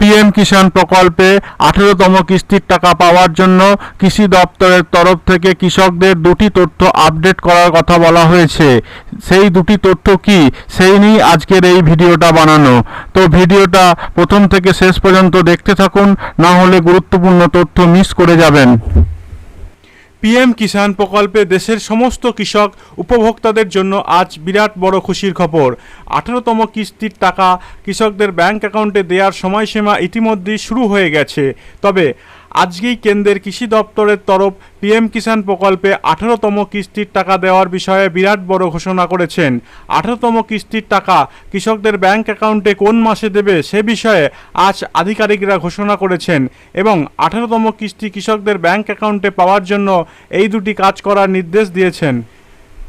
PM কিষাণ প্রকল্পে 18তম কিস্তির টাকা পাওয়ার জন্য কৃষি দপ্তরের তরফ থেকে কৃষকদের দুটি তথ্য আপডেট করার কথা বলা হয়েছে। সেই দুটি তথ্য কি, সেই নিয়ে আজকের এই ভিডিওটা বানানো। তো ভিডিওটা প্রথম থেকে শেষ পর্যন্ত দেখতে থাকুন, না হলে গুরুত্বপূর্ণ তথ্য মিস করে যাবেন। পিএম কিষাণ প্রকল্পে দেশের সমস্ত কৃষক উপভোক্তাদের জন্য আজ বিরাট বড় খুশির খবর। 18তম কিস্তির টাকা কৃষকদের ব্যাংক অ্যাকাউন্টে দেওয়ার সময়সীমা ইতিমধ্যেই শুরু হয়ে গেছে। তবে আজকেই কেন্দ্রের কৃষি দপ্তরের তরফ পিএম কিষাণ প্রকল্পে 18তম কিস্তির টাকা দেওয়ার বিষয়ে বিরাট বড় ঘোষণা করেছেন। 18তম কিস্তির টাকা কৃষকদের ব্যাংক অ্যাকাউন্টে কোন মাসে দেবে সে বিষয়ে আজ আধিকারিকরা ঘোষণা করেছেন এবং 18তম কিস্তি কৃষকদের ব্যাংক অ্যাকাউন্টে পাওয়ার জন্য এই দুটি কাজ করার নির্দেশ দিয়েছেন।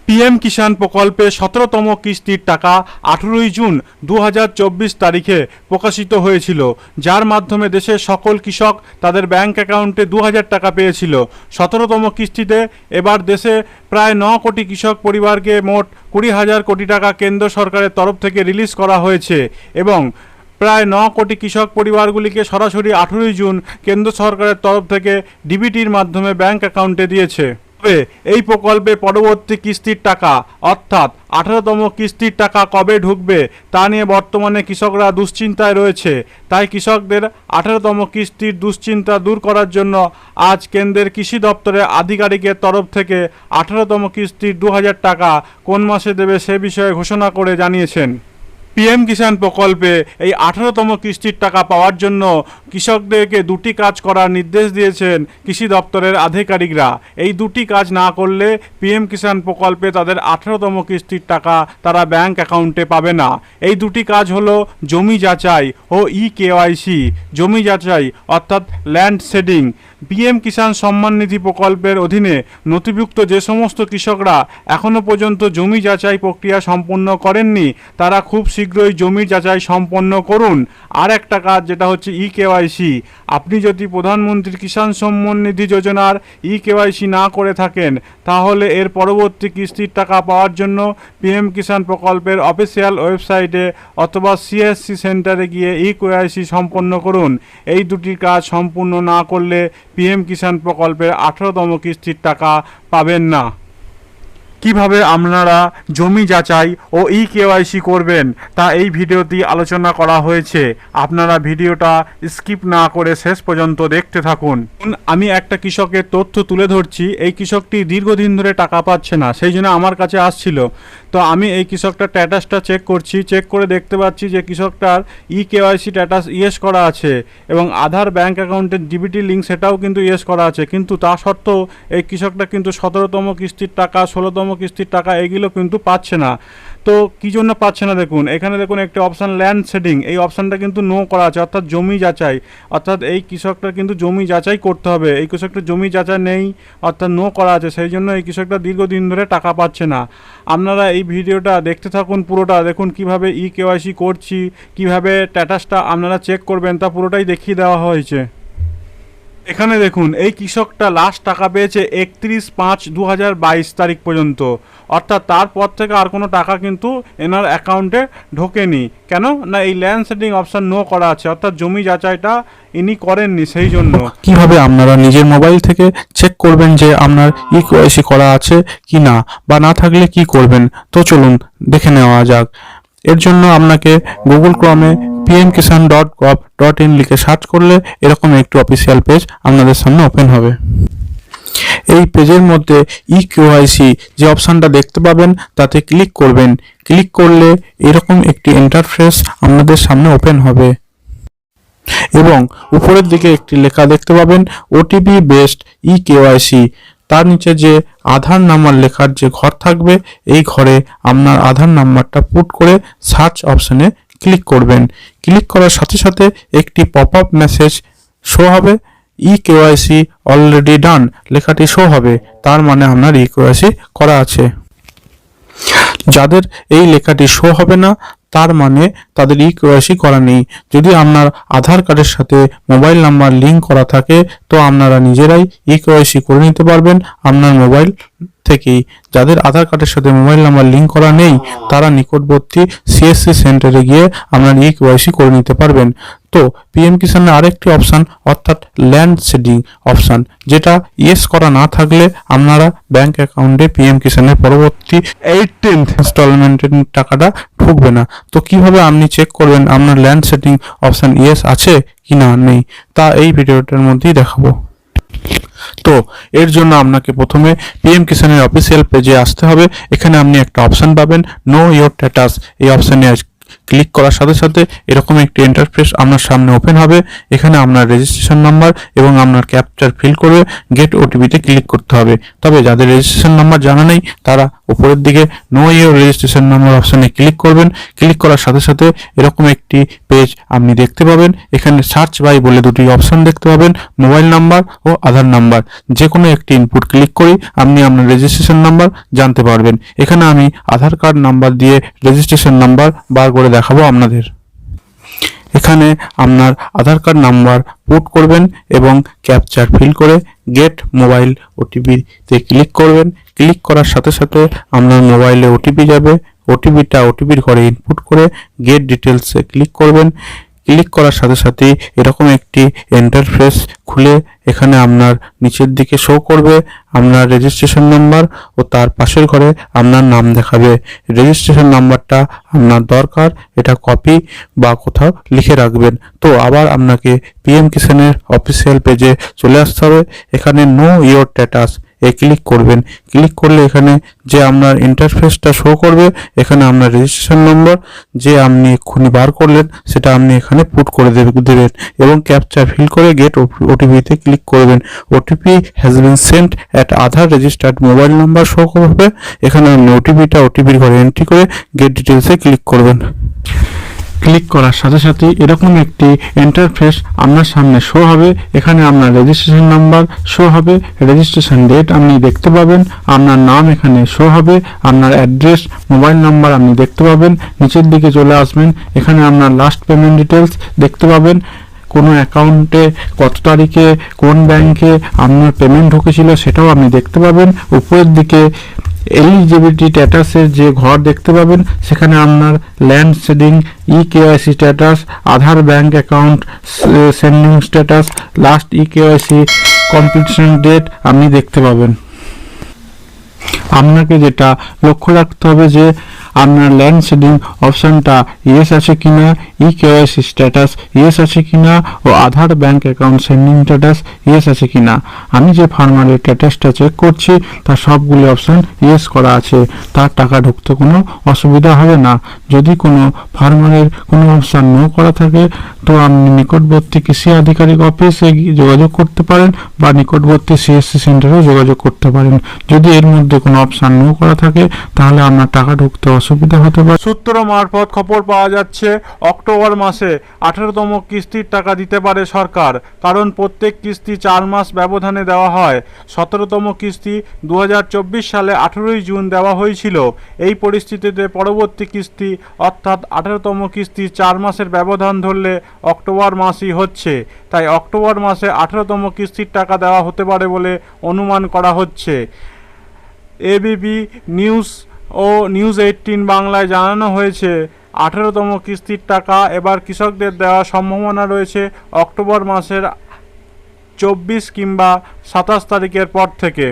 পিএম কিষাণ প্রকল্পে 17তম কিস্তির টাকা 18ই জুন 2024 তারিখে প্রকাশিত হয়েছিল, যার মাধ্যমে দেশের সকল কৃষক তাদের ব্যাংক অ্যাকাউন্টে 2000 টাকা পেয়েছিল। 17তম কিস্তিতে এবার দেশে প্রায় 9 কোটি কৃষক পরিবারকে মোট 20,000 কোটি টাকা কেন্দ্র সরকারের তরফ থেকে রিলিজ করা হয়েছে এবং প্রায় 9 কোটি কৃষক পরিবারগুলিকে সরাসরি 18ই জুন কেন্দ্র সরকারের তরফ থেকে ডিবিটির মাধ্যমে ব্যাংক অ্যাকাউন্টে দিয়েছে। এই প্রকল্পে পরবর্তী কিস্তির টাকা অর্থাৎ 18তম কিস্তির টাকা কবে ঢুকবে তা নিয়ে বর্তমানে কৃষকরা দুশ্চিন্তায় রয়েছে। তাই কৃষকদের 18তম কিস্তির দুশ্চিন্তা দূর করার জন্য আজ কেন্দ্রের কৃষি দপ্তরের আধিকারিকের তরফ থেকে 18তম কিস্তির 2000 টাকা কোন মাসে দেবে সে বিষয়ে ঘোষণা করে জানিয়েছেন। পিএম কিষাণ প্রকল্পে এই 18তম কিস্তির টাকা পাওয়ার জন্য কৃষকদেরকে দুটি কাজ করার নির্দেশ দিয়েছেন কৃষি দপ্তরের আধিকারিকরা। এই দুটি কাজ না করলে পিএম কিষাণ প্রকল্পে তাদের 18তম কিস্তির টাকা তারা ব্যাংক অ্যাকাউন্টে পাবে না। এই দুটি কাজ হলো জমি যাচাই ও কেওয়াইসি। জমি যাচাই অর্থাৎ land shading. PM Kisan Samman Nidhi প্রকল্পের অধীনে নথিভুক্ত যে সমস্ত কৃষকরা এখনও পর্যন্ত জমি যাচাই প্রক্রিয়া সম্পন্ন করেননি তারা খুব শীঘ্রই জমি যাচাই সম্পন্ন করুন। আর একটা কাজ যেটা হচ্ছে কেওয়াইসি। আপনি যদি প্রধানমন্ত্রী কিষাণ সম্মান নিধি যোজনার কেওয়াইসি না করে থাকেন তাহলে এর পরবর্তী কিস্তির টাকা পাওয়ার জন্য পিএম কিষাণ প্রকল্পের অফিসিয়াল ওয়েবসাইটে অথবা সিএসসি সেন্টারে গিয়ে কেওয়াইসি সম্পন্ন করুন। এই দুটি কাজ সম্পূর্ণ না করলে পিএম কিষাণ প্রকল্পের 18তম কিস্তির টাকা পাবেন না। কিভাবে আপনারা জমি যাচাই ও কেওয়াইসি করবেন তা এই ভিডিওতে আলোচনা করা হয়েছে। আপনারা ভিডিওটা স্কিপ না করে শেষ পর্যন্ত দেখতে থাকুন। আমি একটা কৃষকের তথ্য তুলে ধরছি। এই কৃষকটি দীর্ঘদিন ধরে টাকা পাচ্ছে না, সেই জন্য আমার কাছে আসছিল। তো আমি এই কৃষকটার স্ট্যাটাসটা চেক করছি। চেক করে দেখতে পাচ্ছি যে কৃষকটার কেওয়াইসি স্ট্যাটাস ইয়েস করা আছে এবং আধার ব্যাংক অ্যাকাউন্টের ডিবিটি লিঙ্ক সেটাও কিন্তু ইয়েস করা আছে। কিন্তু তা সত্ত্বেও এই কৃষকটা কিন্তু 17তম কিস্তির টাকা 16তম কিস্তির টাকা এগুলো কিন্তু পাচ্ছে না। তো কী জন্য পাচ্ছে না দেখুন, এখানে দেখুন একটি অপশান ল্যান্ড শেডিং, এই অপশানটা কিন্তু নো করা আছে অর্থাৎ জমি যাচাই। অর্থাৎ এই কৃষকটার কিন্তু জমি যাচাই করতে হবে। এই কৃষকটার জমি যাচাই নেই অর্থাৎ নো করা আছে, সেই জন্য এই কৃষকটা দীর্ঘদিন ধরে টাকা পাচ্ছে না। আপনারা এই ভিডিওটা দেখতে থাকুন পুরোটা। দেখুন কিভাবে কেওয়াইসি করছি, কিভাবে স্ট্যাটাসটা আপনারা চেক করবেন তা পুরোটাই দেখিয়ে দেওয়া হয়েছে। এখানে দেখুন এই কৃষকটা লাস্ট টাকা পেয়েছে 31/5/2022 তারিখ পর্যন্ত, অর্থাৎ তারপর থেকে আর কোনো টাকা কিন্তু এনার অ্যাকাউন্টে ঢোকেনি। কেন না, এই ল্যান্ড সেটিং অপশান নো করা আছে অর্থাৎ জমি যাচাইটা ইনি করেননি, সেই জন্য। কিভাবে আপনারা নিজের মোবাইল থেকে চেক করবেন যে আপনার কেওয়াইসি করা আছে কি না, বা না থাকলে কি করবেন, তো চলুন দেখে নেওয়া যাক। এর জন্য আপনাকে গুগল ক্রমে pmkisan.gov.in লিখে সার্চ করলে এরকম একটি অফিসিয়াল পেজ আপনাদের সামনে ওপেন হবে। এই পেজের মধ্যে কেওয়াইসি যে অপশানটা দেখতে পাবেন তাতে ক্লিক করবেন। ক্লিক করলে এরকম একটি ইন্টারফেস আপনাদের সামনে ওপেন হবে এবং উপরের দিকে একটি লেখা দেখতে পাবেন ওটিপি বেসড কেওয়াইসি। তার নিচে যে আধার নাম্বার লেখার যে ঘর থাকবে এই ঘরে আপনার আধার নাম্বারটা পুট করে সার্চ অপশানে ক্লিক করবেন। ক্লিক করার সাথে সাথে একটি পপ আপ মেসেজ শো হবে, কেওয়াইসি অলরেডি ডান লেখাটি শো হবে। তার মানে আপনার কেওয়াইসি করা আছে। যাদের এই লেখাটি শো হবে না তার মানে তাদের কেওয়াইসি করা নেই। যদি আপনার আধার কার্ডের সাথে মোবাইল নাম্বার লিঙ্ক করা থাকে তো আপনারা নিজেরাই কেওয়াইসি করে নিতে পারবেন আপনার মোবাইল থেকেই। যাদের আধার কার্ডের সাথে মোবাইল নাম্বার লিঙ্ক করা নেই তারা নিকটবর্তী সিএসসি সেন্টারে গিয়ে আপনার কেওয়াইসি করে নিতে পারবেন। তো পিএম কিষানের আরেকটি অপশান অর্থাৎ ল্যান্ড সিডিং অপশান, যেটা ইয়েস করা না থাকলে আপনারা ব্যাংক অ্যাকাউন্টে পিএম কিষানের পরবর্তী 18th ইনস্টলমেন্টের টাকাটা ঢুকবে না। তো কিভাবে আপনি চেক করবেন আপনার ল্যান্ড সেটিং অপশান ইয়েস আছে কি না নেই, তা এই ভিডিওটার মধ্যেই দেখাবো। তো এর জন্য আপনাকে প্রথমে পিএম কিষানের অফিসিয়াল পেজে আসতে হবে। এখানে আপনি একটা অপশান পাবেন, নো ইয়োর স্ট্যাটাস। এই অপশানে ক্লিক করার সাথে সাথে এরকম একটি ইন্টারফেস আপনার সামনে ওপেন হবে। এখানে আপনার রেজিস্ট্রেশন নাম্বার এবং আপনার ক্যাপচার ফিল করে গেট ওটিপিতে ক্লিক করতে হবে। তবে যাদের রেজিস্ট্রেশন নাম্বার জানা নেই তারা উপরের দিকে নো ইয়োর রেজিস্ট্রেশন নাম্বার অপশানে ক্লিক করবেন। ক্লিক করার সাথে সাথে এরকম একটি পেজ আপনি দেখতে পাবেন। এখানে সার্চ বাই বলে দুটি অপশান দেখতে পাবেন, মোবাইল নাম্বার ও আধার নাম্বার। যে কোনো একটি ইনপুট ক্লিক করি আপনি আপনার রেজিস্ট্রেশন নাম্বার জানতে পারবেন। এখানে আমি আধার কার্ড নাম্বার দিয়ে রেজিস্ট্রেশন নাম্বার বার করে দেখাবো আপনাদের। এখানে আপনার আধার কার্ড নাম্বার পুট করবেন এবং ক্যাপচার ফিল করে গেট মোবাইল ওটিপিতে ক্লিক করবেন। ক্লিক করার সাথে সাথে আপনার মোবাইলে ওটিপি যাবে। ওটিপির ঘরে ইনপুট করে গেট ডিটেলসে ক্লিক করবেন। ক্লিক করার সাথে সাথে এরকম একটি ইন্টারফেস খুলে এখানে আপনার নিচের দিকে শো করবে আপনার রেজিস্ট্রেশন নাম্বার ও তার পাশের ঘরে আপনার নাম দেখাবে। রেজিস্ট্রেশন নাম্বারটা আপনার দরকার, এটা কপি বা কোথাও লিখে রাখবেন। তো আবার আপনাকে পিএম কিষানের অফিসিয়াল পেজে চলে আসতে হবে। এখানে নো ইয়োর স্ট্যাটাস ক্লিক করবেন। ক্লিক করলে এখানে যে আপনার ইন্টারফেসটা শো করবে, এখানে আপনার রেজিস্ট্রেশন নম্বর যে আপনি এক্ষুনি বার করলেন সেটা আপনি এখানে পুট করে দেবেন এবং ক্যাপচার ফিল করে গেট ওটিপিতে ক্লিক করবেন। OTP has been sent at Aadhaar registered mobile number show করবে। এখানে আপনি ওটিপির ঘরে এন্ট্রি করে গেট ডিটেলসে ক্লিক করবেন। ক্লিক করার সাথে সাথে এরকম একটি ইন্টারফেস আপনার সামনে শো হবে। এখানে আপনার রেজিস্ট্রেশন নাম্বার শো হবে, রেজিস্ট্রেশন ডেট আপনি দেখতে পাবেন, আপনার নাম এখানে শো হবে, আপনার অ্যাড্রেস, মোবাইল নাম্বার আপনি দেখতে পাবেন। নিচের দিকে চলে আসবেন, এখানে আপনার লাস্ট পেমেন্ট ডিটেলস দেখতে পাবেন। কোনো অ্যাকাউন্টে কত তারিখে কোন ব্যাংকে আপনার পেমেন্ট ঢুকেছিল সেটাও আপনি দেখতে পাবেন। উপরের দিকে এলিজিবিলিটি স্ট্যাটাসের যে ঘর দেখতে পাবেন সেখানে আপনার land seeding, e KYC status, Aadhaar bank account seeding status, last e KYC completion date আপনি দেখতে পাবেন। আপনাকে যেটা লক্ষ্য রাখতে হবে যে আপনার ল্যান্ড সেডিং অপশানটা ইয়েস আছে কিনা, ইকেওয়াইসি স্ট্যাটাস ইয়েস আছে কিনা ও Aadhaar bank account seeding status yes আছে কিনা। আমি যে ফার্মারের স্ট্যাটাসটা চেক করছি তার সবগুলি অপশান ইয়েস করা আছে, তার টাকা ঢুকতে কোনো অসুবিধা হবে না। যদি কোনো ফার্মারের কোনো অপশান নো করা থাকে তো আপনি নিকটবর্তী কৃষি আধিকারিক অফিসে গিয়ে যোগাযোগ করতে পারেন বা নিকটবর্তী সিএসসি সেন্টারেও যোগাযোগ করতে পারেন। যদি এর মধ্যে কোনো অপশান নো করা থাকে তাহলে আপনার টাকা ঢুকতে অসুবিধা হতে পারে। সূত্র মারফত খবর পাওয়া যাচ্ছে অক্টোবর মাসে 18তম কিস্তির টাকা দিতে পারে সরকার, কারণ প্রত্যেক কিস্তি 4 মাস ব্যবধানে দেওয়া হয়। 17তম কিস্তি 2024 সালে 18ই জুন দেওয়া হয়েছিল। এই পরিস্থিতিতে পরবর্তী কিস্তি অর্থাৎ 18তম কিস্তি 4 মাসের ব্যবধান ধরলে অক্টোবর মাসই হচ্ছে। তাই অক্টোবর মাসে 18তম কিস্তির টাকা দেওয়া হতে পারে বলে অনুমান করা হচ্ছে। এবিপি নিউজ ও নিউজ 18 বাংলায় জানানো হয়েছে 18তম কিস্তির টাকা এবার কৃষকদের দেওয়ার সম্ভাবনা রয়েছে অক্টোবর মাসের 24 কিংবা 27 তারিখের পর থেকে।